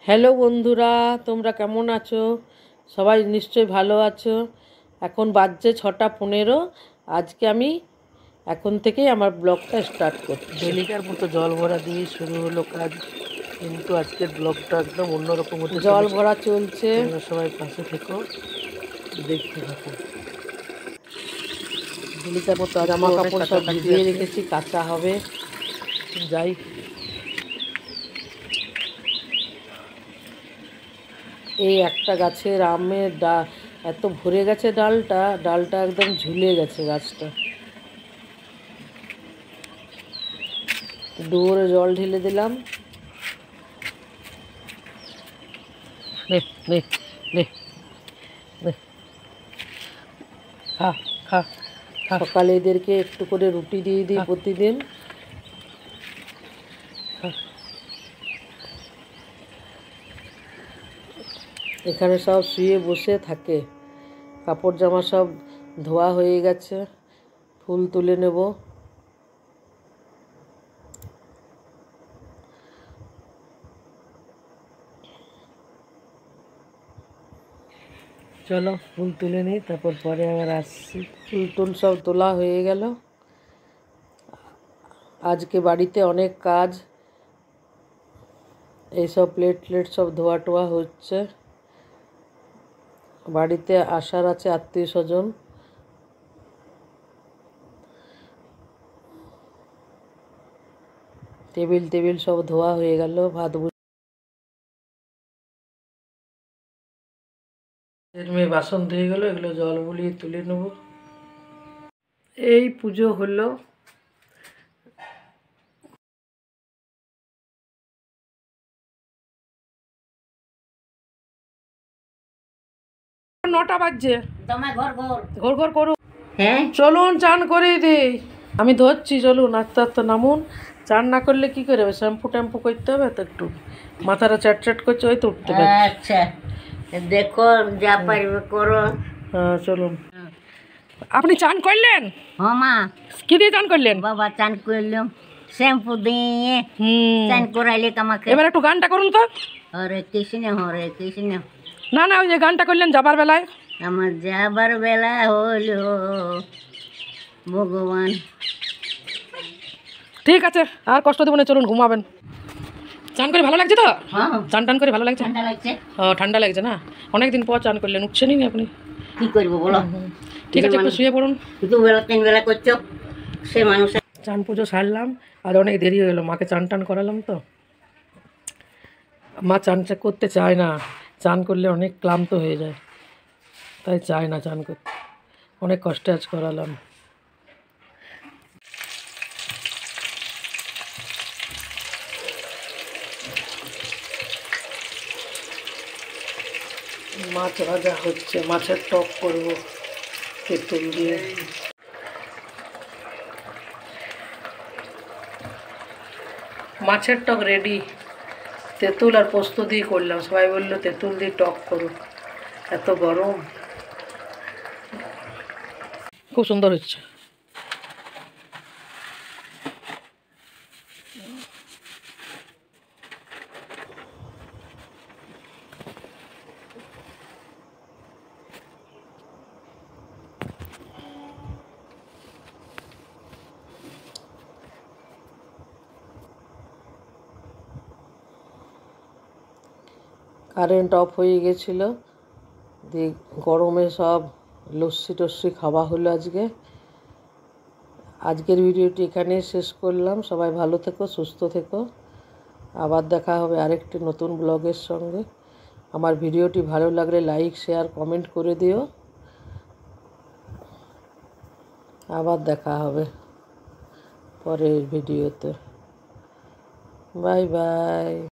Hello বন্ধুরা, তোমরা কেমন আছো? সবাই নিশ্চয়ই ভালো আছো। এখন বাজছে 6:15। আজকে আমি এখন থেকেই আমার ব্লগটা স্টার্ট করছি। ডেলিকার মতো জল ভরা দিয়ে শুরু হলো কাজ, কিন্তু আজকের ব্লগটা একদম অন্যরকম হতে জল ভরা চলছে। তোমরা সবাই পাশে থেকো, দেখতে থাকো। ডেলিকার মতো জামা কাপড় সব ভিজিয়ে রেখেছি, কাঁচা হবে। যাই, এই একটা গাছের আমের এত ভরে গেছে, ডালটা একদম ঝুলে গেছে গাছটা। ডুয়োরে জল ঢেলে দিলাম। নে নে নে নে, খা খা খা। সকালে এদেরকে একটু করে রুটি দিয়ে দিই প্রতিদিন। এখানে সব শুয়ে বসে থাকে। কাপড় জামা সব ধোয়া হয়ে গেছে, ফুল তুলে নেব। চলো ফুল তুলে নিই, তারপর পরে আবার আসছি। ফুল সব তোলা হয়ে গেল। আজকে বাড়িতে অনেক কাজ, এইসব প্লেট সব ধোয়া টোয়া হচ্ছে। বাড়িতে আসার আছে আত্মীয় স্বজন। টেবিল সব ধোয়া হয়ে গেল। ভাত মেয়ে বাসন ধুয়ে গেল, এগুলো জল বুলিয়ে তুলে নেব। এই পুজো হলো। নটা বাজছে, ঘর ঘর করুন। হ্যাঁ চলুন চান করে দিই। আমি ধরছি, চলুন আস্তে আস্তে নামুন। চান না করলে কি করে হবে? শ্যাম্পু ট্যাম্পু করতে হবে তো, একটু মাথাটা চ্যাট করছে, ওই তো উঠতে পারছি। আচ্ছা দেখো, যা পারবে করো। হ্যাঁ চলুন। আপনি চান করলেন? হ্যাঁ মা। কি দিয়ে চান করলেন? বাবা চান করলাম শ্যাম্পু দিয়ে। চান করাইলে আমাকে। এবার একটু গানটা করুন তো। হরে কৃষ্ণ হরে কৃষ্ণ। না না, ওই যে গানটা করলেন যাবার বেলায়। আমার যাবার বেলা হলো ভগবান। ঠিক আছে, আর কষ্ট দেবো না, চলুন ঘুমাবেন। চান করে ভালো লাগছে তো? হ্যাঁ চান টান করে ভালো লাগছে? ঠান্ডা লাগছে। ও ঠান্ডা লাগছে না? অনেকদিন পর চান করলেন, উঠছেনই না আপনি। কি করবো বলো? ঠিক আছে, একটু শুয়ে পড়ুন। 2 বেলা 3 বেলা করছো সে মানুষ। চান পুজো সারলাম, আর অনেক দেরি হয়ে গেলো। মাকে চান টান করালাম তো। মা চান করতে চায় না, চান করলে অনেক ক্লান্ত হয়ে যায়, তাই চায় না চান করতে। অনেক কষ্টে আজ করালাম। মাছ ভাজা হচ্ছে, মাছের টক করবো তেঁতুল দিয়ে। মাছের টক রেডি, তেঁতুল আর পোস্ত দিয়ে করলাম। সবাই বললো তেঁতুল দিয়ে টক করো, এত গরম। খুব সুন্দর হচ্ছে। কারেন্ট অফ হয়ে গেছিলো, দিয়ে গরমে সব লস্যি টস্যি খাওয়া হলো আজকে। আজকের ভিডিওটি এখানেই শেষ করলাম। সবাই ভালো থেকো, সুস্থ থেকো। আবার দেখা হবে আরেকটি নতুন ব্লগের সঙ্গে। আমার ভিডিওটি ভালো লাগলে লাইক শেয়ার কমেন্ট করে দিও। আবার দেখা হবে পরের ভিডিওতে। Bye bye.